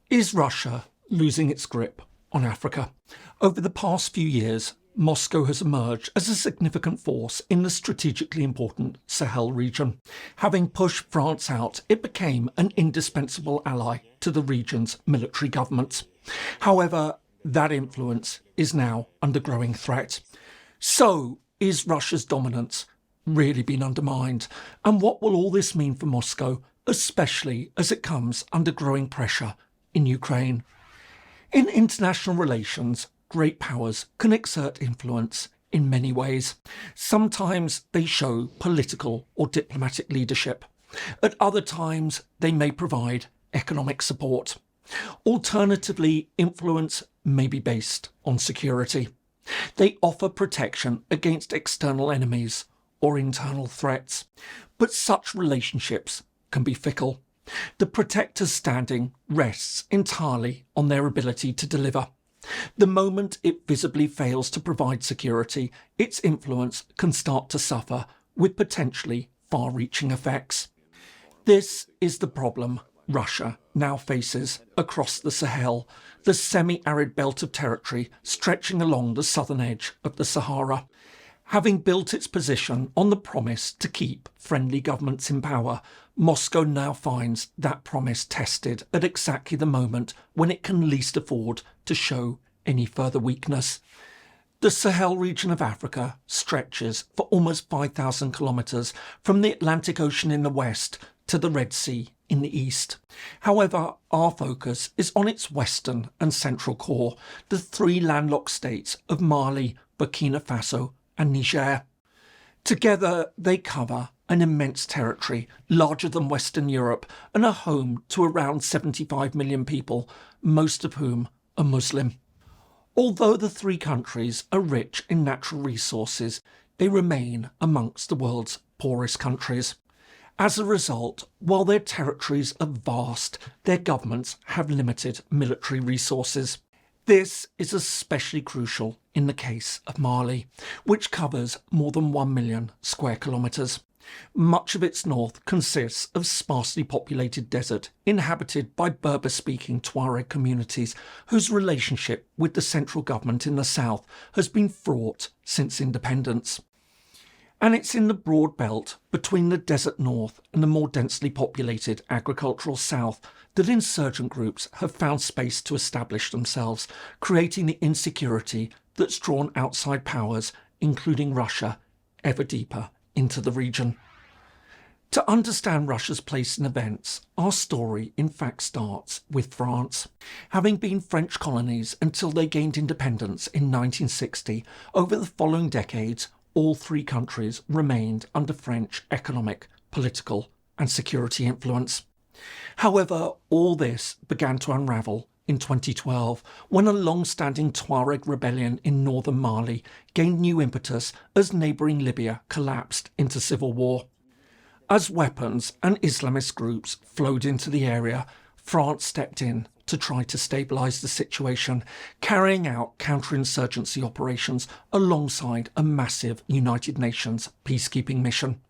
Is Russia losing its grip on Africa? Over the past few years, Moscow has emerged as a significant force in the strategically important Sahel region. Having pushed France out, it became an indispensable ally to the region's military governments. However, that influence is now under growing threat. So, is Russia's dominance really been undermined? And what will all this mean for Moscow, especially as it comes under growing pressure in Ukraine? In international relations, great powers can exert influence in many ways. Sometimes they show political or diplomatic leadership. At other times, they may provide economic support. Alternatively, influence may be based on security. They offer protection against external enemies or internal threats. But such relationships can be fickle. The protector's standing rests entirely on their ability to deliver. The moment it visibly fails to provide security, its influence can start to suffer, with potentially far-reaching effects. This is the problem Russia now faces across the Sahel, the semi-arid belt of territory stretching along the southern edge of the Sahara. Having built its position on the promise to keep friendly governments in power, Moscow now finds that promise tested at exactly the moment when it can least afford to show any further weakness. The Sahel region of Africa stretches for almost 5,000 kilometres from the Atlantic Ocean in the west to the Red Sea in the east. However, our focus is on its western and central core, the three landlocked states of Mali, Burkina Faso and Niger. Together they cover an immense territory, larger than Western Europe, and are home to around 75 million people, most of whom are Muslim. Although the three countries are rich in natural resources, they remain amongst the world's poorest countries. As a result, while their territories are vast, their governments have limited military resources. This is especially crucial in the case of Mali, which covers more than 1 million square kilometres. Much of its north consists of sparsely populated desert, inhabited by Berber-speaking Tuareg communities whose relationship with the central government in the south has been fraught since independence. And it's in the broad belt between the desert north and the more densely populated agricultural south that insurgent groups have found space to establish themselves, creating the insecurity that's drawn outside powers, including Russia, ever deeper into the region. To understand Russia's place in events, our story in fact starts with France. Having been French colonies until they gained independence in 1960, over the following decades, all three countries remained under French economic, political and security influence. However, all this began to unravel in 2012 when a long-standing Tuareg rebellion in northern Mali gained new impetus as neighbouring Libya collapsed into civil war. As weapons and Islamist groups flowed into the area, France stepped in to try to stabilise the situation, carrying out counterinsurgency operations alongside a massive United Nations peacekeeping mission.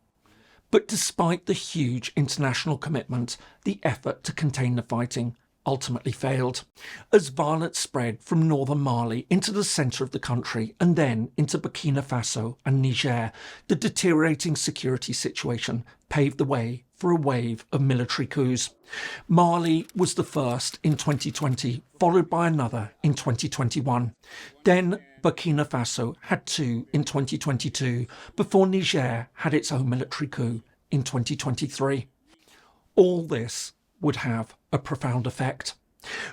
But despite the huge international commitment, the effort to contain the fighting ultimately failed, as violence spread from northern Mali into the centre of the country and then into Burkina Faso and Niger. The deteriorating security situation paved the way for a wave of military coups. Mali was the first in 2020, followed by another in 2021. Then Burkina Faso had two in 2022, before Niger had its own military coup in 2023. All this would have a profound effect.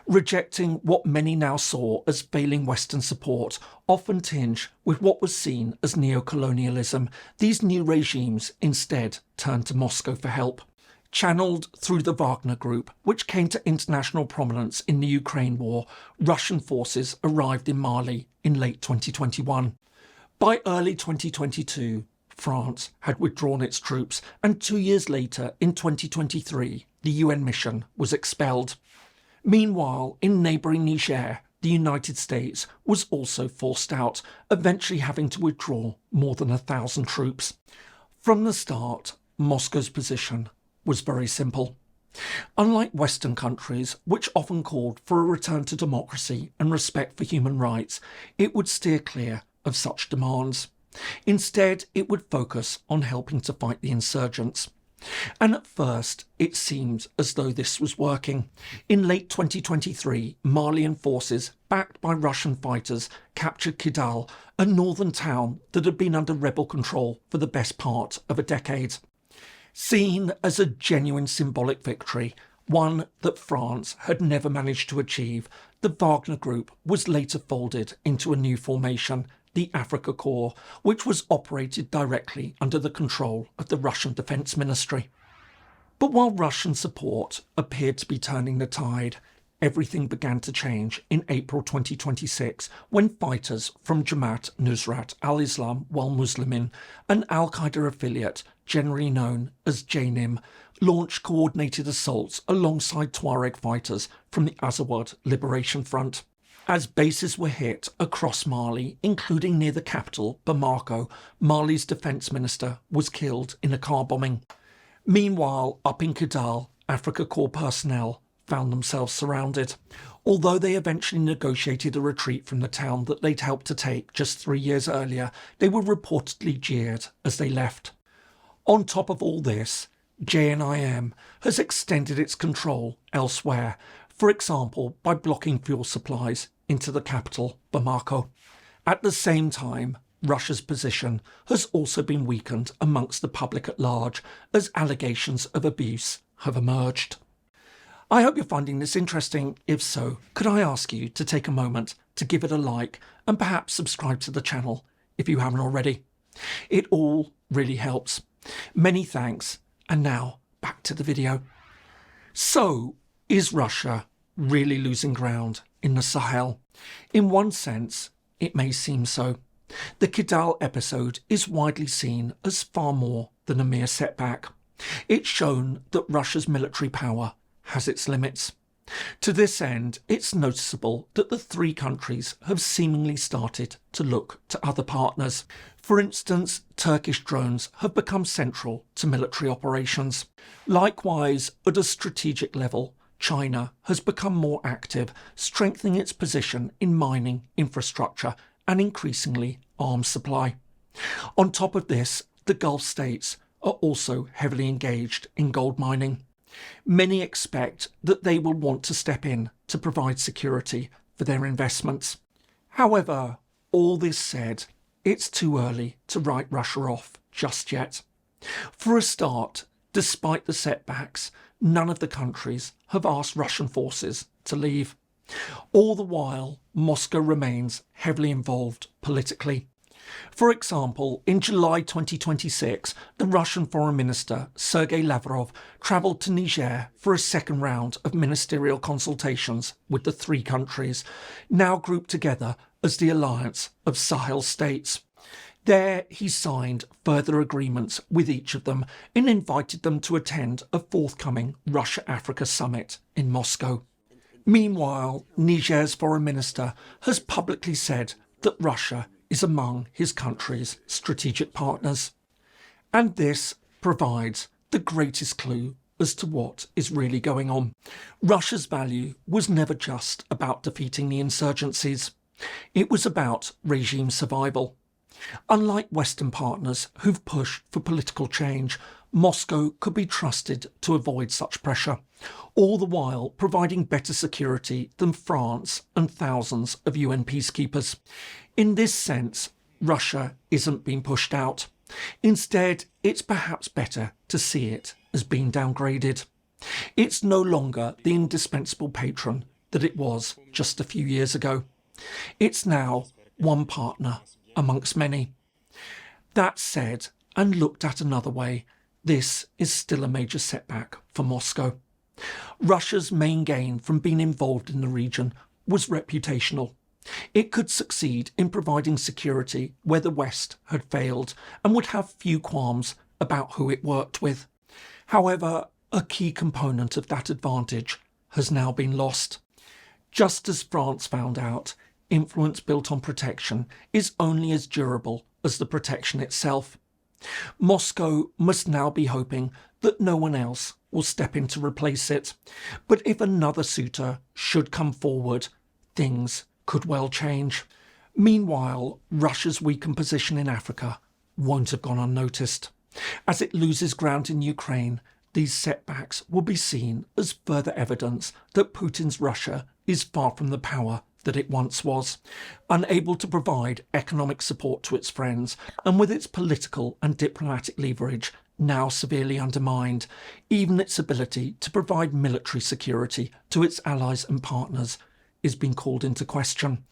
Rejecting what many now saw as failing Western support, often tinged with what was seen as neo-colonialism, these new regimes instead turned to Moscow for help. Channelled through the Wagner group, which came to international prominence in the Ukraine war, Russian forces arrived in Mali in late 2021. By early 2022, France had withdrawn its troops, and 2 years later, in 2023, the UN mission was expelled. Meanwhile, in neighbouring Niger, the United States was also forced out, eventually having to withdraw more than 1,000 troops. From the start, Moscow's position was very simple. Unlike Western countries, which often called for a return to democracy and respect for human rights, it would steer clear of such demands. Instead, it would focus on helping to fight the insurgents. And at first, it seemed as though this was working. In late 2023, Malian forces, backed by Russian fighters, captured Kidal, a northern town that had been under rebel control for the best part of a decade. Seen as a genuine symbolic victory, one that France had never managed to achieve, the Wagner group was later folded into a new formation, the Africa Corps, which was operated directly under the control of the Russian Defence Ministry. But while Russian support appeared to be turning the tide, everything began to change in April 2026 when fighters from Jamaat Nusrat al-Islam wal-Muslimin, an al-Qaeda affiliate generally known as JNIM, launched coordinated assaults alongside Tuareg fighters from the Azawad Liberation Front. As bases were hit across Mali, including near the capital, Bamako, Mali's defence minister was killed in a car bombing. Meanwhile, up in Kidal, Africa Corps personnel found themselves surrounded. Although they eventually negotiated a retreat from the town that they'd helped to take just 3 years earlier, they were reportedly jeered as they left. On top of all this, JNIM has extended its control elsewhere, for example by blocking fuel supplies into the capital, Bamako. At the same time, Russia's position has also been weakened amongst the public at large as allegations of abuse have emerged. I hope you're finding this interesting. If so, could I ask you to take a moment to give it a like and perhaps subscribe to the channel if you haven't already? It all really helps. Many thanks, and now back to the video. So, is Russia really losing ground in the Sahel? In one sense, it may seem so. The Kidal episode is widely seen as far more than a mere setback. It's shown that Russia's military power has its limits. To this end, it's noticeable that the three countries have seemingly started to look to other partners. For instance, Turkish drones have become central to military operations. Likewise, at a strategic level, China has become more active, strengthening its position in mining, infrastructure, and increasingly arms supply. On top of this, the Gulf states are also heavily engaged in gold mining. Many expect that they will want to step in to provide security for their investments. However, all this said, it's too early to write Russia off just yet. For a start, despite the setbacks, none of the countries have asked Russian forces to leave. All the while, Moscow remains heavily involved politically. For example, in July 2026, the Russian Foreign Minister Sergei Lavrov travelled to Niger for a second round of ministerial consultations with the three countries, now grouped together as the Alliance of Sahel States. There he signed further agreements with each of them and invited them to attend a forthcoming Russia-Africa summit in Moscow. Meanwhile, Niger's foreign minister has publicly said that Russia is among his country's strategic partners. And this provides the greatest clue as to what is really going on. Russia's value was never just about defeating the insurgencies. It was about regime survival. Unlike Western partners who've pushed for political change, Moscow could be trusted to avoid such pressure, all the while providing better security than France and thousands of UN peacekeepers. In this sense, Russia isn't being pushed out. Instead, it's perhaps better to see it as being downgraded. It's no longer the indispensable patron that it was just a few years ago. It's now one partner amongst many. That said, and looked at another way, this is still a major setback for Moscow. Russia's main gain from being involved in the region was reputational. It could succeed in providing security where the West had failed and would have few qualms about who it worked with. However, a key component of that advantage has now been lost. Just as France found out, influence built on protection is only as durable as the protection itself. Moscow must now be hoping that no one else will step in to replace it. But if another suitor should come forward, things could well change. Meanwhile, Russia's weakened position in Africa won't have gone unnoticed. As it loses ground in Ukraine, these setbacks will be seen as further evidence that Putin's Russia is far from the power that it once was, unable to provide economic support to its friends, and with its political and diplomatic leverage now severely undermined, even its ability to provide military security to its allies and partners is being called into question.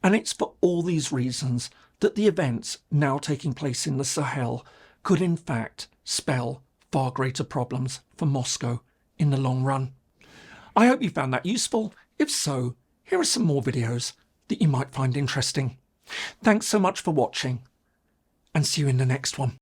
And it's for all these reasons that the events now taking place in the Sahel could in fact spell far greater problems for Moscow in the long run. I hope you found that useful. If so, here are some more videos that you might find interesting. Thanks so much for watching, and see you in the next one.